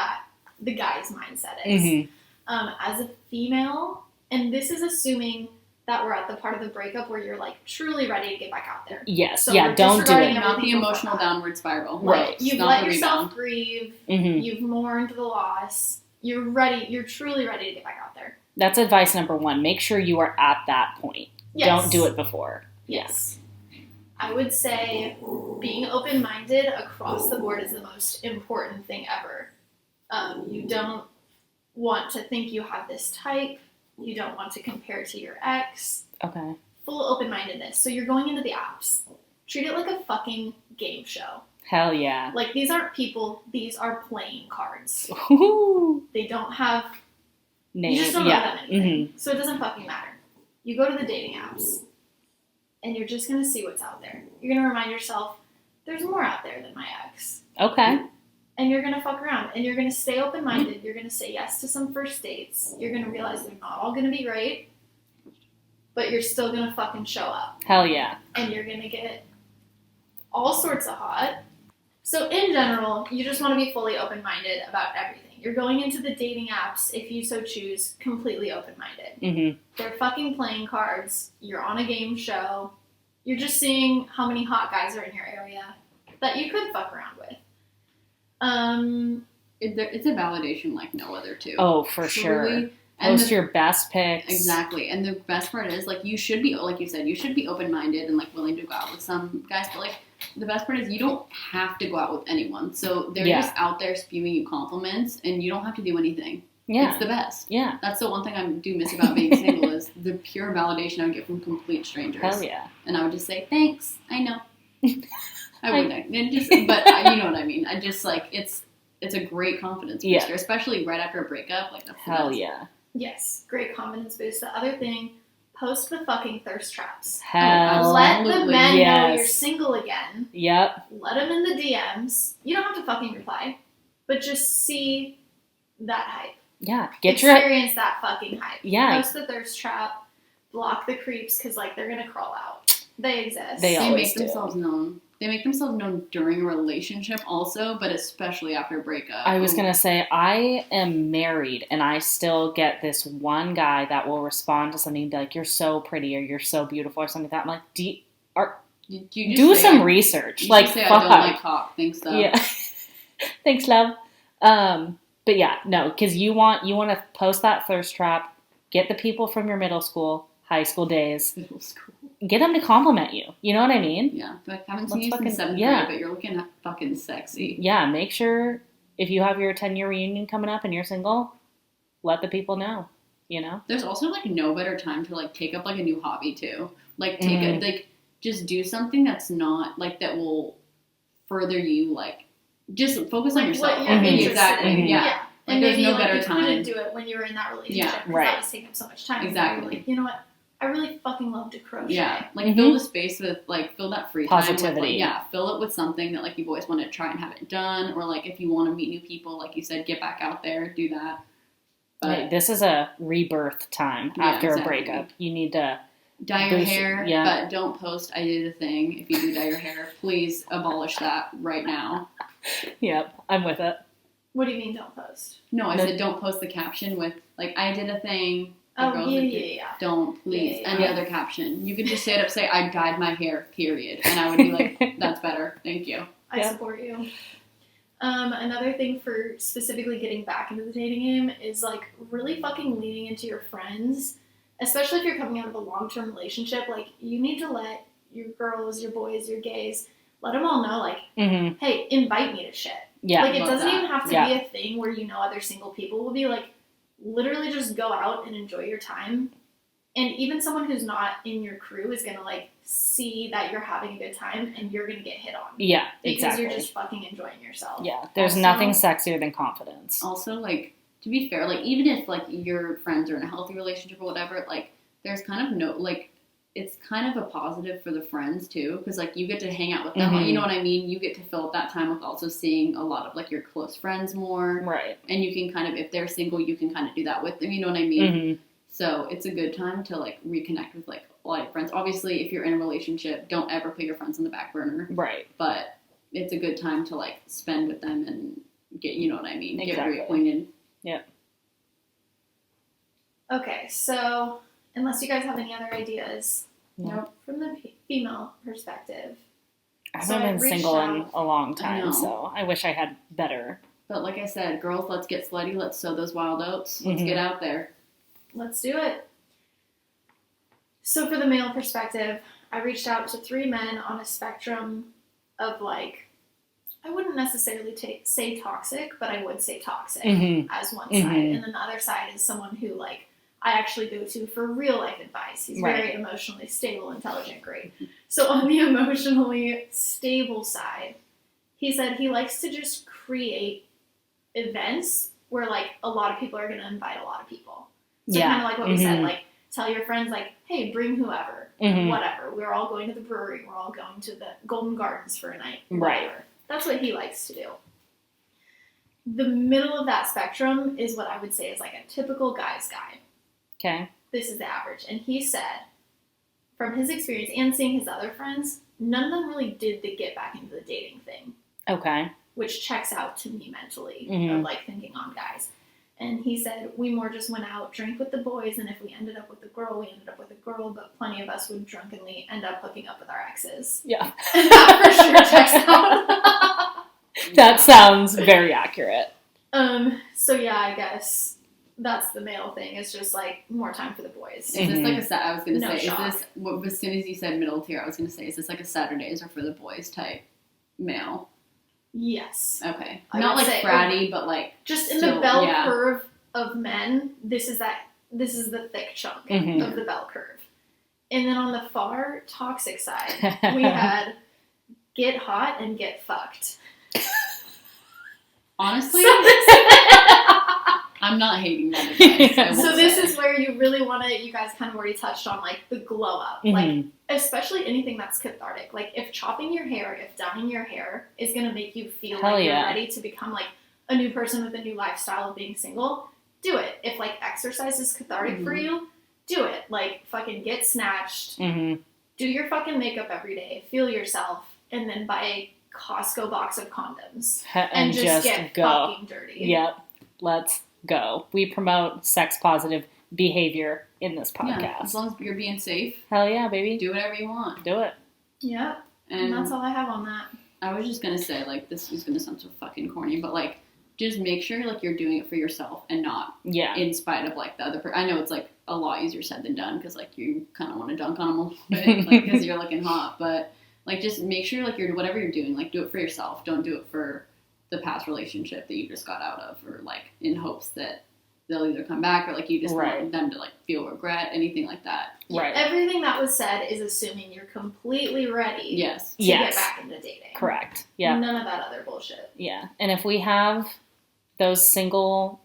the guy's mindset is. Mm-hmm. As a female, and this is assuming that we're at the part of the breakup where you're like truly ready to get back out there. Yes. So yeah. we're Don't do disregarding it. not the everything emotional before that. downward spiral. Right. Like, You've not let the yourself rebound. grieve. Mm-hmm. You've mourned the loss. You're ready. You're truly ready to get back out there. That's advice number 1. Make sure you are at that point. Yes. Don't do it before. Yes. I would say being open-minded across the board is the most important thing ever. You don't want to think you have this type. You don't want to compare to your ex. Okay. Full open-mindedness. So you're going into the apps. Treat it like a fucking game show. Hell yeah. Like, these aren't people. These are playing cards. Ooh. They don't have... Name. You just don't yeah. know them anything. Mm-hmm. So it doesn't fucking matter. You go to the dating apps, and you're just going to see what's out there. You're going to remind yourself, there's more out there than my ex. Okay. And you're going to fuck around. And you're going to stay open-minded. You're going to say yes to some first dates. You're going to realize they're not all going to be great. But you're still going to fucking show up. Hell yeah. And you're going to get all sorts of hot. So in general, you just want to be fully open-minded about everything. You're going into the dating apps, if you so choose, completely open-minded. Mm-hmm. They're fucking playing cards. You're on a game show. You're just seeing how many hot guys are in your area that you could fuck around with. It's a validation like no other, too. Oh, for sure. Truly. Post your best pics. Exactly. And the best part is, like, you should be, like you said, you should be open-minded and, like, willing to go out with some guys. But, like, the best part is you don't have to go out with anyone. So they're Yeah. just out there spewing you compliments, and you don't have to do anything. Yeah. It's the best. Yeah. That's the one thing I do miss about being single is the pure validation I would get from complete strangers. Hell yeah. And I would just say, thanks, I know. I I- wouldn't. And just, but you know what I mean. I just, like, it's a great confidence Yeah. booster, especially right after a breakup. Like, that's the Hell best. yeah. Yes, great confidence boost. The other thing, post the fucking thirst traps. Hell. Let the Absolutely. men know Yes. you're single again. Yep. Let them in the DMs. You don't have to fucking reply, but just see that hype. Yeah. Experience that fucking hype. Yeah. Post the thirst trap. Block the creeps because, like, they're going to crawl out. They exist. They They always make do. themselves known. They make themselves known during a relationship also, but especially after a breakup. I was going to say, I am married and I still get this one guy that will respond to something and be like, you're so pretty or you're so beautiful or something like that. I'm like, You just do say some it. research. You like, just say, fuck. I don't like cock. Think so. Yeah. Thanks, love. But yeah, no, because you want to post that thirst trap, get the people from your middle school, high school days, get them to compliment you. You know what I mean? Yeah, like haven't seen you since 7th grade, but you're looking fucking sexy. Yeah, make sure if you have your 10-year reunion coming up and you're single, let the people know. You know, there's also like no better time to like take up like a new hobby too. Like take it, like just do something that's not like that will further you. Like just focus on yourself. Exactly. Yeah. Like, and there's maybe no like better you time. couldn't do it when you were in that relationship. Yeah, because right. That was taking up so much time. Exactly. Like, you know what? I really fucking love to crochet. Yeah, like fill the space with like fill that free time positivity. With, like, fill it with something that like you've always wanted to try and have it done, or like if you want to meet new people, like you said, get back out there, do that. But this is a rebirth time after a breakup. You need to dye your hair, but don't post I did a thing. If you do dye your hair, please abolish that right now. Yep, I'm with it. What do you mean don't post? No, I said don't post the caption with like I did a thing. Oh, yeah. Don't, please. Any other caption. You could just say I dyed my hair, period. And I would be like, that's better. Thank you. I support you. Another thing for specifically getting back into the dating game is like really fucking leaning into your friends, especially if you're coming out of a long-term relationship. Like you need to let your girls, your boys, your gays, let them all know like, hey, invite me to shit. Yeah, like it doesn't even have to be a thing where you know other single people will be like, literally just go out and enjoy your time. And even someone who's not in your crew is gonna like see that you're having a good time and you're gonna get hit on. Yeah, because you're just fucking enjoying yourself. Yeah, there's nothing sexier than confidence. Also, like, to be fair, like, even if, like, your friends are in a healthy relationship or whatever, like, there's kind of no, like, it's kind of a positive for the friends, too, because, like, you get to hang out with them, you know what I mean? You get to fill up that time with also seeing a lot of, like, your close friends more. Right. And you can kind of, if they're single, you can kind of do that with them, you know what I mean? So it's a good time to, like, reconnect with, like, a lot of friends. Obviously, if you're in a relationship, don't ever put your friends on the back burner. Right. But it's a good time to, like, spend with them and get, you know what I mean? Exactly. Get reacquainted. Yep. Okay, so unless you guys have any other ideas, Nope. From the female perspective. I haven't been single in a long time, so I wish I had better. But like I said, girls, let's get slutty. Let's sow those wild oats. Let's get out there. Let's do it. So for the male perspective, I reached out to 3 men on a spectrum of like, I wouldn't necessarily say toxic, but I would say toxic as one side. And then the other side is someone who like I actually go to for real life advice. He's very emotionally stable, intelligent, great. So on the emotionally stable side, he said he likes to just create events where like a lot of people are going to invite a lot of people. So kind of like what we said, like tell your friends like, hey, bring whoever, whatever. We're all going to the brewery. We're all going to the Golden Gardens for a night. Whatever. Right. That's what he likes to do. The middle of that spectrum is what I would say is like a typical guy's guy. Okay. This is the average. And he said, from his experience and seeing his other friends, none of them really did the get back into the dating thing. Okay. Which checks out to me mentally, of like thinking on guys. And he said, we more just went out, drank with the boys, and if we ended up with a girl, we ended up with a girl, but plenty of us would drunkenly end up hooking up with our exes. Yeah. And that for sure checks out. That sounds very accurate. So yeah, I guess that's the male thing. It's just like more time for the boys. Is this like I was going to say, shock. is this, as soon as you said middle tier, I was going to say, is this like a Saturdays or for the boys type male? Yes. Okay. Not like fratty, but like just in the bell curve of men, this is the thick chunk of the bell curve. And then on the far toxic side, we had get hot and get fucked. Honestly, I'm not hating that advice. So this is where you really want to, you guys kind of already touched on like the glow up. Like especially anything that's cathartic. Like if chopping your hair, if dyeing your hair is going to make you feel like you're ready to become like a new person with a new lifestyle of being single, do it. If like exercise is cathartic for you, do it. Like fucking get snatched, do your fucking makeup every day, feel yourself, and then buy a Costco box of condoms and just get fucking dirty. Yep. Let's go. We promote sex positive behavior in this podcast. Yeah, as long as you're being safe. Hell yeah, baby. Do whatever you want. Do it. Yep. And that's all I have on that. I was just gonna say, like, this is gonna sound so fucking corny, but, like, just make sure, like, you're doing it for yourself and not in spite of, like, the other person. I know it's, like, a lot easier said than done because, like, you kind of want to dunk on them a little bit, like, because you're looking hot. But, like, just make sure, like, whatever you're doing, like, do it for yourself. Don't do it for the past relationship that you just got out of, or, like, in hopes that they'll either come back or, like, you just want them to, like, feel regret, anything like that. Right. Everything that was said is assuming you're completely ready to get back into dating. Correct. Yeah. None of that other bullshit. Yeah. And if we have those single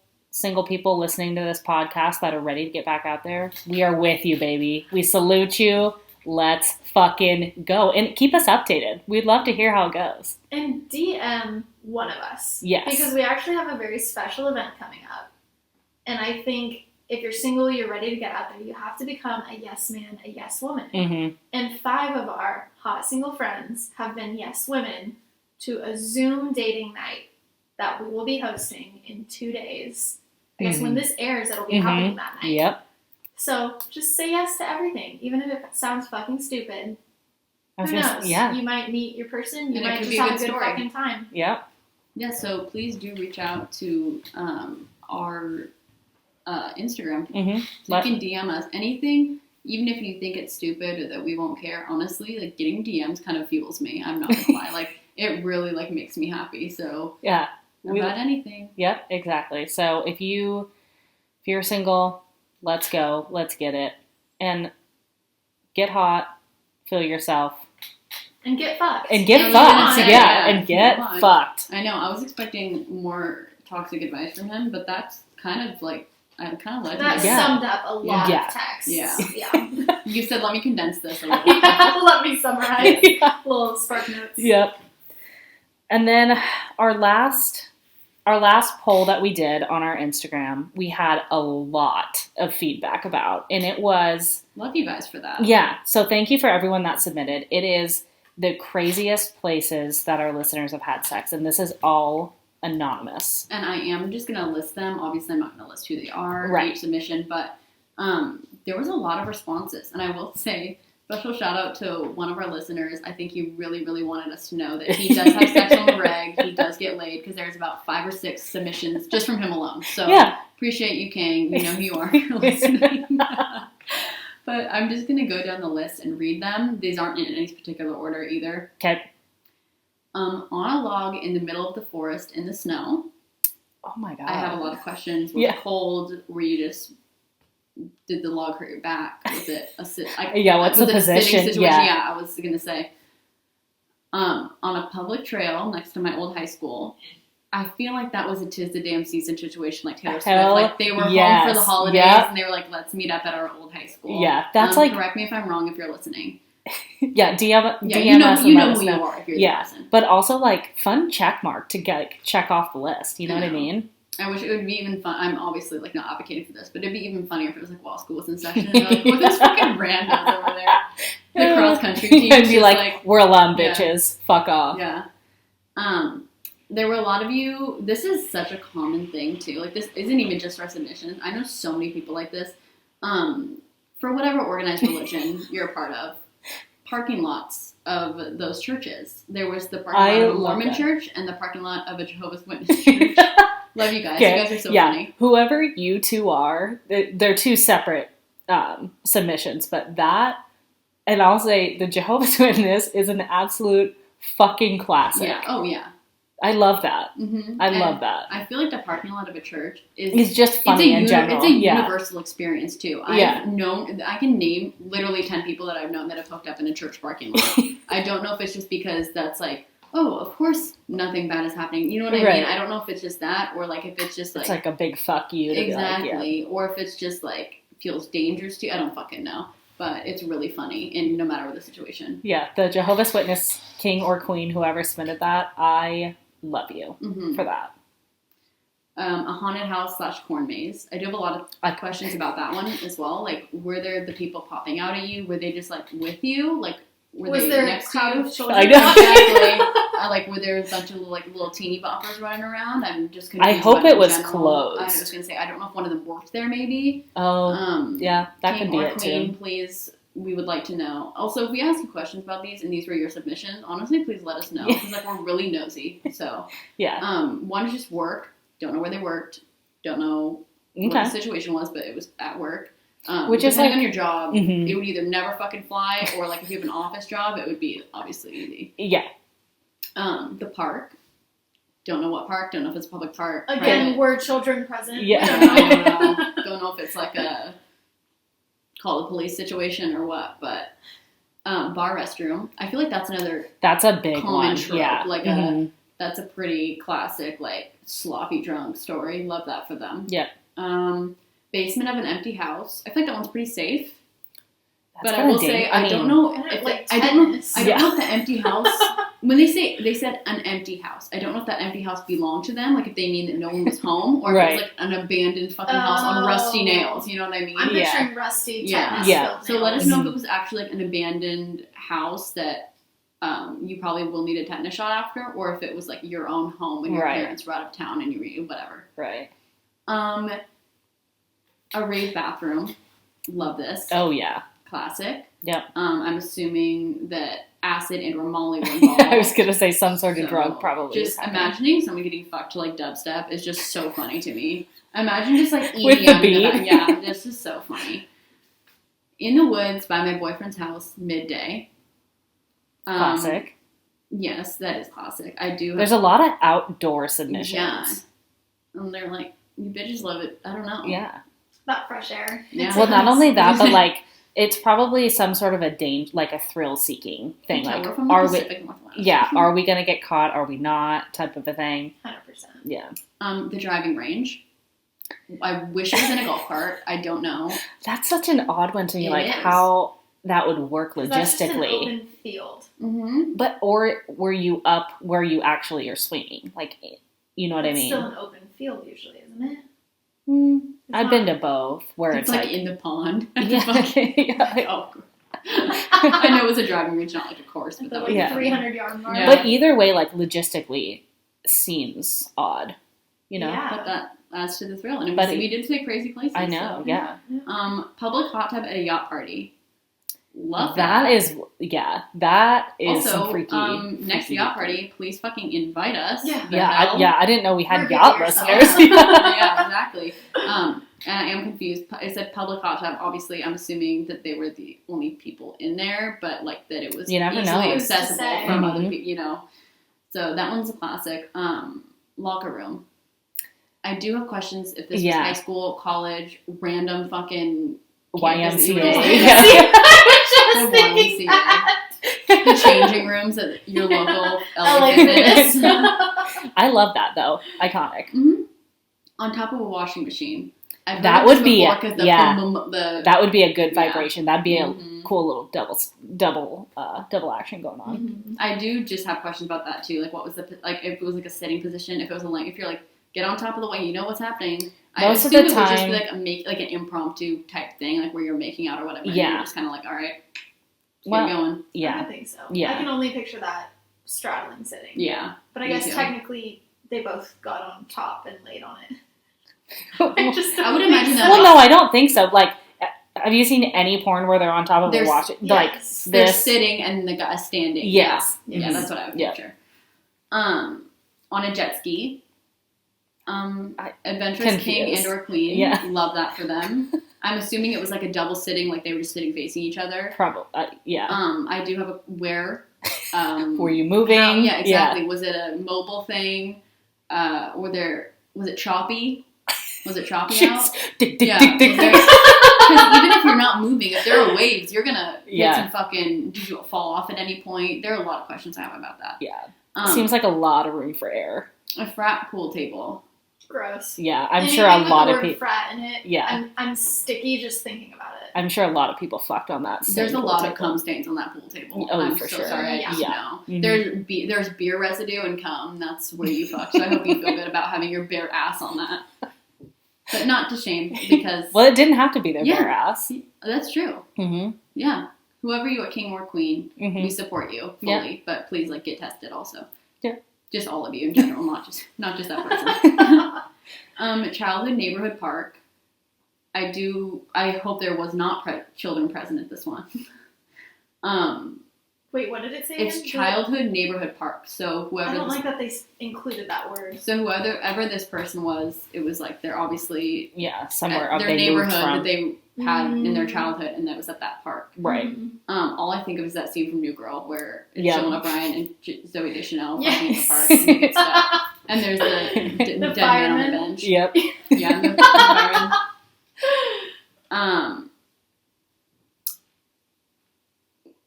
people listening to this podcast that are ready to get back out there, we are with you, baby. We salute you. Let's fucking go. And keep us updated. We'd love to hear how it goes. And DM one of us. Yes. Because we actually have a very special event coming up. And I think if you're single, you're ready to get out there, you have to become a yes man, a yes woman. Mm-hmm. And 5 of our hot single friends have been yes women to a Zoom dating night that we will be hosting in 2 days. I guess when this airs, it'll be happening that night. Yep. So just say yes to everything, even if it sounds fucking stupid. Who knows? You might meet your person. You might just have a good fucking time. Yep. Yeah, so please do reach out to our Instagram. Mm-hmm. So you can DM us anything, even if you think it's stupid or that we won't care. Honestly, like, getting DMs kind of fuels me. I'm not gonna lie. Like, it really, like, makes me happy. So yeah, about anything. Yep, exactly. So if you're single, let's go. Let's get it. And get hot. Feel yourself. And get fucked. And get fucked. Yeah, and get fucked. I know. I was expecting more toxic advice from him, but that's kind of like, I kind of like that. Summed up a lot of text. Yeah. Yeah. You said, let me condense this a little. Let me summarize. Little spark notes. Yep. And then our last poll that we did on our Instagram, we had a lot of feedback about, and it was... Love you guys for that. Yeah. So thank you for everyone that submitted. It is the craziest places that our listeners have had sex, and this is all anonymous. And I am just going to list them. Obviously, I'm not going to list who they are for each submission, but there was a lot of responses. And I will say, special shout out to one of our listeners. I think he really, really wanted us to know that he does have sex on the reg. He does get laid, because there's about 5 or 6 submissions just from him alone. So appreciate you, King. You know who you are. You're listening. But I'm just going to go down the list and read them. These aren't in any particular order either. Okay. On a log in the middle of the forest in the snow. Oh my God. I have a lot of questions. Was it cold? Were you just... Did the log hurt your back? Was it a sit? What's the position? Yeah, I was going to say. On a public trail next to my old high school. I feel like that was a 'tis the damn season situation, like Taylor Swift. Like, they were home for the holidays, and they were like, let's meet up at our old high school. Yeah, that's like... Correct me if I'm wrong if you're listening. DM us you know and who you are if you're the person. But also, like, fun check mark to check off the list. You know what I mean? I wish it would be even fun. I'm obviously, like, not advocating for this, but it'd be even funnier if it was like while school was in session and like, well, there's fucking randos over there. The cross country team. And be like, we're alum, bitches. Fuck off. Yeah. There were a lot of you. This is such a common thing too. Like, this isn't even just our submission. I know so many people like this. For whatever organized religion you're a part of, parking lots of those churches. There was the parking lot of a Mormon church and the parking lot of a Jehovah's Witness church. Love you guys. You guys are so funny. Whoever you two are, they're 2 separate submissions, but that, and I'll say the Jehovah's Witness is an absolute fucking classic. Yeah. Oh, yeah. I love that. Mm-hmm. I love that. I feel like the parking lot of a church is just funny in general. It's a universal experience too. I can name literally 10 people that I've known that have hooked up in a church parking lot. I don't know if it's just because that's like, oh, of course nothing bad is happening. You know what I mean? I don't know if it's just that, or like if it's just like... It's like a big fuck you. Exactly. Or if it's just like feels dangerous to you. I don't fucking know. But it's really funny, and no matter what the situation. Yeah, the Jehovah's Witness king or queen, whoever submitted that, I love you for that. A haunted house / corn maze. I do have a lot of questions about that one as well. Like, were there the people popping out at you? Were they just like with you? Like, was there next to you? I know. Exactly. Like, were there a bunch of like little teeny boppers running around? I'm just confused. I hope it was closed. I was gonna say, I don't know if one of them worked there. Maybe. Oh, yeah, that could be it queen, too. Please we would like to know. Also, if we ask you questions about these and these were your submissions, honestly, please let us know. Because, like, we're really nosy. So, one is just work. Don't know where they worked. Don't know what the situation was, but it was at work. Which is, like, on your job, it would either never fucking fly, or, like, if you have an office job, it would be obviously easy. Yeah. The park. Don't know what park. Don't know if it's a public park. Again, were children present? Yeah. Don't know if it's like a call the police situation or what, but bar restroom. I feel like that's a big one. Trope. Yeah. Like that's a pretty classic, like, sloppy drunk story. Love that for them. Yeah. Basement of an empty house. I feel like that one's pretty safe. That's but I will say I don't know if I don't know if the empty house when they said an empty house. I don't know if that empty house belonged to them, like if they mean that no one was home, or if it was like an abandoned fucking house on rusty nails. You know what I mean? I'm picturing rusty. Yeah. So let us know if it was actually like an abandoned house that you probably will need a tetanus shot after, or if it was like your own home when your parents were out of town and you whatever. Right. A rave bathroom. Love this. Oh yeah. Classic. Yep. I'm assuming that acid and or Molly were involved. I was gonna say some sort of drug probably. Just imagining someone getting fucked to like dubstep is just so funny to me. Imagine just like EDM. With the beat. Yeah, this is so funny. In the woods by my boyfriend's house, midday. Classic. Yes, that is classic. I do. There's a lot of outdoor submissions. Yeah. And they're like, you bitches love it. I don't know. Yeah. That fresh air. Yeah. Well, not only that, but like it's probably some sort of a like a thrill-seeking thing. Okay, like, we're from the Pacific Northwest. Yeah, are we gonna get caught? Are we not? Type of a thing. 100%. Yeah. The driving range. I wish it was in a golf cart. I don't know. That's such an odd one to me. It like is. how that would work logistically. That's just an open field. Mm-hmm. But or were you up where you actually are swinging? Like, you know what I mean? It's still an open field usually, isn't it? I've been to both, where it's like in the pond. Yeah. Oh. I know it was a driving range, not like a course, but that was 300-yard mark. Yeah. But either way, like logistically, seems odd. You know. Yeah. But that adds to the thrill, and we did say crazy places. I know. So. Yeah. Public hot tub at a yacht party. Love that. That is also, some freaky. Next yacht party, please fucking invite us. Yeah. I didn't know we had Forget yacht yourself. listeners. Yeah, exactly. And I am confused. It said public hot tub. Obviously, I'm assuming that they were the only people in there, but like that it was easily accessible from other people. You know, so that one's a classic. Locker room. I do have questions if this was high school, college, random fucking YMCA. The changing rooms at your local LA Fitness. I love that though. Iconic. Mm-hmm. On top of a washing machine. That would be that would be a good vibration. That'd be a cool little double action going on. Mm-hmm. I do just have questions about that too. Like, what was if it was like a sitting position? If it was if you're like get on top of the way, you know what's happening. Most of the time, it would just be like an impromptu type thing, like where you're making out or whatever. Yeah, and you're just kind of like, all right, keep going. Yeah, I think so. Yeah, I can only picture that straddling sitting. Yeah, but I guess technically they both got on top and laid on it. I would imagine that. Well, no, I don't think so. Like, have you seen any porn where they're on top of a washing? Yes. Like they're sitting and the guy standing. Yes. Yeah, that's what I would picture. On a jet ski. Adventurous king and or queen. Yeah. Love that for them. I'm assuming it was like a double sitting, like they were just sitting facing each other. Probably, yeah. I do have a where. Were you moving? Yeah, exactly. Yeah. Was it a mobile thing? Was it choppy? Was it choppy out? Yeah. Because even if you're not moving, if there are waves, you're gonna get some fucking. Did you fall off at any point? There are a lot of questions I have about that. Yeah. Seems like a lot of room for error. A frat pool table. Gross. Yeah, I'm sure a lot of people. Frat in it. Yeah. I'm sticky just thinking about it. I'm sure a lot of people fucked on that. There's a lot of cum stains on that pool table. Oh, I'm for so sure. Sorry, I just know. Mm-hmm. There's beer residue and cum. That's where you fuck. So I hope you feel good about having your bare ass on that. But not to shame because. Well, it didn't have to be their bare ass. That's true. Mm-hmm. Yeah. Whoever you are, king or queen, we support you fully. Yeah. But please, get tested also. Yeah. Just all of you in general, not just that person. Childhood neighborhood park. I hope there was not children present at this one. Wait, what did it say? It's again? childhood neighborhood park. So whoever I don't like that they included that word. So whoever this person was, it was like they're obviously somewhere at their neighborhood that they had in their childhood, and that was at that park. Right. All I think of is that scene from New Girl where it's Jonah Bryan and Zooey Deschanel walking in the park and they get stuck. And there's the dead man on the bench. Yep. Yeah, and the fireman.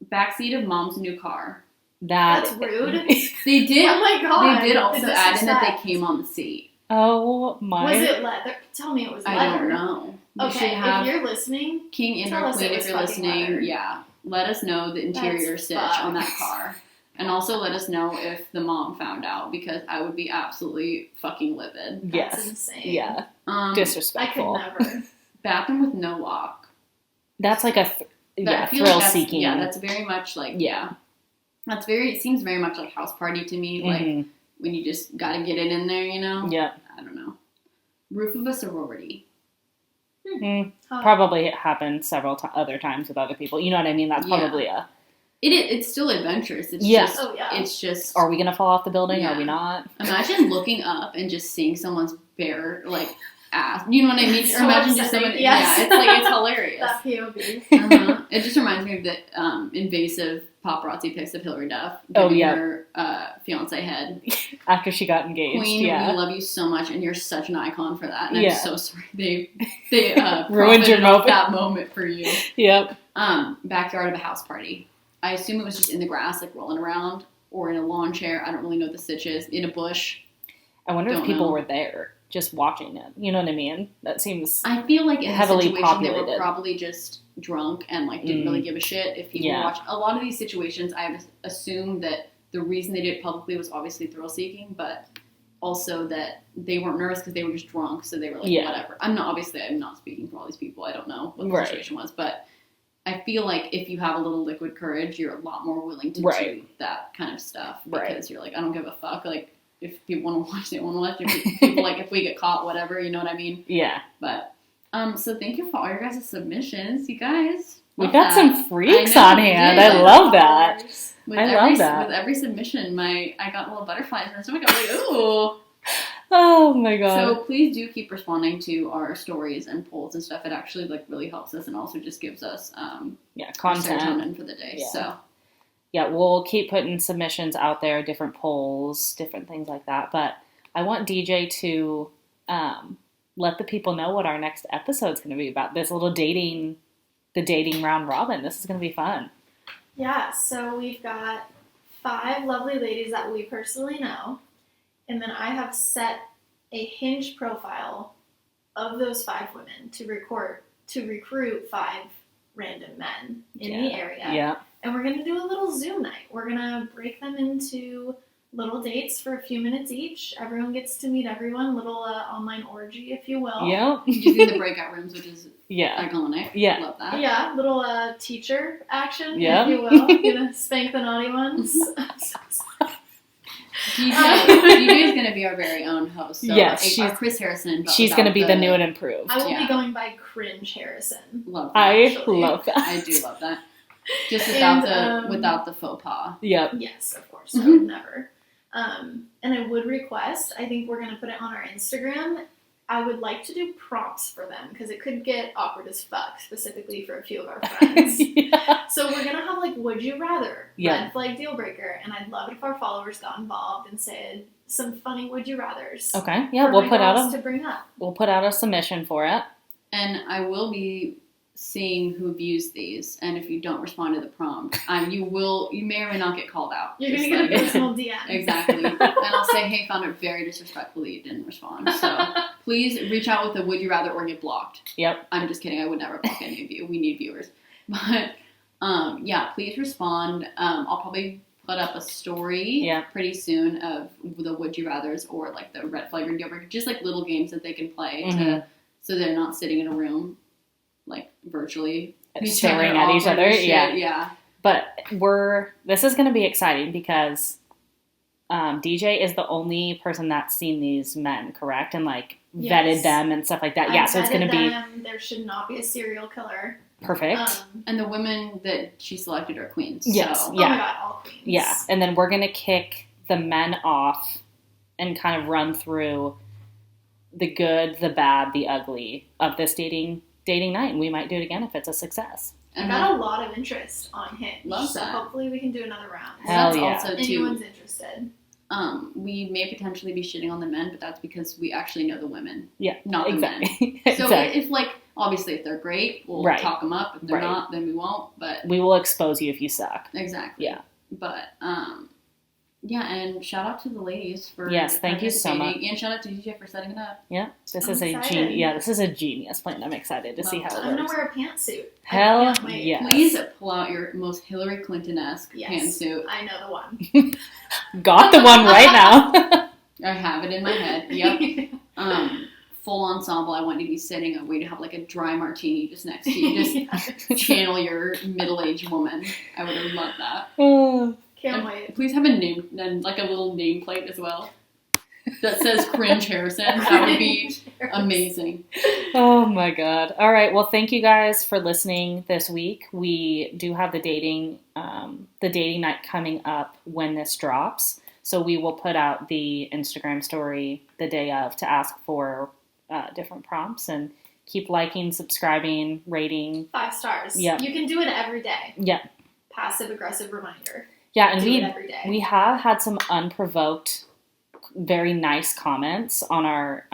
Backseat of mom's new car. That's rude. They did. Oh my god. They did also add in that they came on the seat. Oh my. Was it leather? Tell me it was leather. I don't know. Okay, if you're listening, King and or Queen, if you're listening, leather. let us know the interior stitch on that car. And also let us know if the mom found out, because I would be absolutely fucking livid. That's insane. Yeah. I Disrespectful. could never. Bathroom with no lock. That's like a thrill-seeking. Yeah, that's very much like it seems very much like house party to me. Like when you just gotta get it in there, you know. Yeah. I don't know. Roof of a sorority. Probably happened several other times with other people. You know what I mean? That's probably It's still adventurous. It's just, it's just. Are we gonna fall off the building? Are we not? Imagine looking up and just seeing someone's bare ass. You know what I mean? So or imagine just upsetting. someone. Yes. Yeah, it's hilarious. That POV. It just reminds me of the invasive paparazzi pics of Hillary Duff giving her fiance head after she got engaged. Queen, we love you so much, and you're such an icon for that. And I'm so sorry they ruined your moment. That moment for you. Yep. Backyard of a house party. I assume it was just in the grass, like rolling around, or in a lawn chair. I don't really know what the stitch is. In a bush. I wonder if people were there just watching it. You know what I mean? That seems. I feel like in heavily a situation populated. They were probably just drunk and didn't really give a shit if people watch. A lot of these situations, I assume that the reason they did it publicly was obviously thrill seeking, but also that they weren't nervous because they were just drunk, so they were like whatever. I'm not speaking for all these people. I don't know what the situation was, but. I feel like if you have a little liquid courage, you're a lot more willing to do that kind of stuff. Because you're like, I don't give a fuck. Like, if people want to watch, they want to watch. If people if we get caught, whatever, you know what I mean? Yeah. But, so thank you for all your guys' submissions. You guys. We got some freaks on hand. I love that. With every submission, I got little butterflies in my stomach. I was like, ooh. Oh my god. So please do keep responding to our stories and polls and stuff. It actually really helps us and also just gives us content serotonin for the day. So we'll keep putting submissions out there, different polls, different things like that. But I want DJ to let the people know what our next episode's going to be about. This little dating round robin. This is going to be fun. Yeah, so we've got 5 lovely ladies that we personally know. And then I have set a Hinge profile of those 5 women to recruit 5 random men in the area. Yeah. And we're going to do a little Zoom night. We're going to break them into little dates for a few minutes each. Everyone gets to meet everyone. Little online orgy, if you will. Yeah. Using the breakout rooms, which is iconic. Yeah. Love that. Yeah. Little teacher action, if you will. Gonna spank the naughty ones. DJ is going to be our very own host. So yes, our Chris Harrison. She's going to be the new and improved. I will be going by Cringe Harrison. Love that. I love that. I do love that. Just without the faux pas. Yep. Yes, of course. I would never. And I would request, I think we're going to put it on our Instagram, I would like to do prompts for them because it could get awkward as fuck, specifically for a few of our friends. So we're going to have would you rather, red flag deal breaker, and I'd love it if our followers got involved and said some funny would you rathers. Okay, yeah, we'll put out to bring up. We'll put out a submission for it. And I will be seeing who views these, and if you don't respond to the prompt, you may or may not get called out. You're going to get a personal DM. Exactly. And I'll say, hey, found it very disrespectful that you didn't respond. So please reach out with a would you rather or get blocked. Yep. I'm just kidding. I would never block any of you. We need viewers. But please respond. I'll probably put up a story pretty soon of the would you rathers or the red flag or deal breaker, just little games that they can play so they're not sitting in a room virtually staring at each other. Yeah. But this is going to be exciting because DJ is the only person that's seen these men, correct? And vetted them and stuff like that. Yeah, so it's going to be... There should not be a serial killer. Perfect. And the women that she selected are queens. Yes. So. Yeah. Oh my god, all queens. Yeah, and then we're going to kick the men off and kind of run through the good, the bad, the ugly of this dating night. And we might do it again if it's a success. I got a lot of interest on Hinge. Love so that. hopefully we can do another round. Hell that's yeah. also too, anyone's interested. We may potentially be shitting on the men, but that's because we actually know the women. Yeah, not the exactly. men. So if like, obviously if they're great, we'll talk them up. If they're not, then we won't. But we will expose you if you suck. Exactly. Yeah. But yeah, and shout out to the ladies for thank you so much, and shout out to DJ for setting it up. Yeah, this is a genius plan. I'm excited to see how it works. I'm gonna wear a pantsuit. Hell yeah! Please pull out your most Hillary Clinton-esque pantsuit. I know the one. Got the one right now. I have it in my head. Yep. Full ensemble. I want to be sitting away to have like a dry martini just next to you. Just channel your middle-aged woman. I would have loved that. Can't wait. Please have a name, and like a little nameplate as well that says Cringe Harrison. That would be amazing. Oh my god. All right. Well, thank you guys for listening this week. We do have the dating night coming up when this drops. So we will put out the Instagram story the day of to ask for different prompts, and keep liking, subscribing, rating. 5 stars. Yeah. You can do it every day. Yeah. Passive aggressive reminder. Yeah, and we have had some unprovoked, very nice comments on our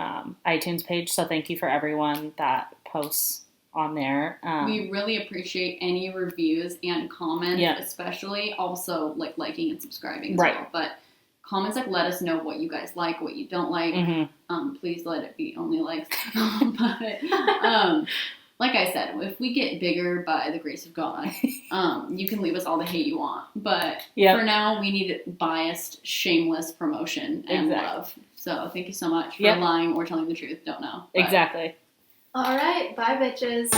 iTunes page. So thank you for everyone that posts on there. We really appreciate any reviews and comments, especially also like liking and subscribing as well. But comments like let us know what you guys like, what you don't like. Mm-hmm. Please let it be only likes. But like I said, if we get bigger by the grace of God, you can leave us all the hate you want. But for now, we need biased, shameless promotion and love. So thank you so much for lying or telling the truth. Don't know. But. Exactly. All right. Bye, bitches.